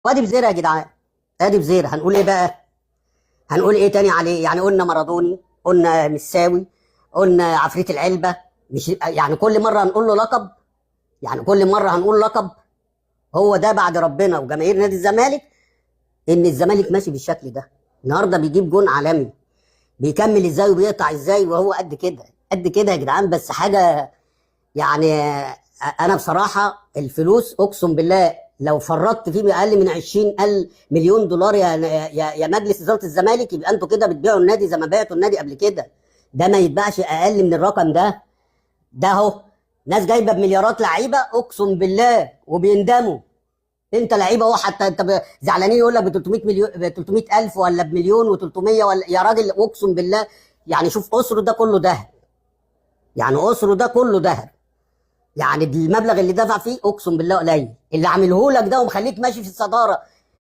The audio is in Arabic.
وادي بزير يا جدعان، ادي بزير. هنقول ايه بقى؟ هنقول ايه تاني عليه؟ يعني قلنا مارادوني، قلنا مساوي، قلنا عفريت العلبه. مش يعني كل مره هنقول له لقب؟ يعني كل مره هنقول لقب؟ هو ده بعد ربنا وجماهير نادي الزمالك ان الزمالك ماشي بالشكل ده. النهارده بيجيب جون عالمي، بيكمل ازاي وبيقطع ازاي وهو قد كده قد كده يا جدعان. بس حاجه يعني، انا بصراحه الفلوس اقسم بالله لو فرطت فيه باقل من 20 مليون دولار يا مجلس اداره الزمالك، يبقى انتوا كده بتبيعوا النادي زي ما بعتوا النادي قبل كده. ده ما يتباعش اقل من الرقم ده. ده اهو ناس جايبه بمليارات لعيبه اقسم بالله وبيندموا. انت لعيبه اهو، حتى انت زعلانين يقول لك ب 300 مليون، ب 300 الف ولا بمليون و300 ولا يا راجل اقسم بالله. يعني شوف اسره ده كله ذهب، يعني اسره ده كله ذهب. يعني المبلغ اللي دفع فيه اقسم بالله قليل، اللي عامله لك ده ومخليك ماشي في الصداره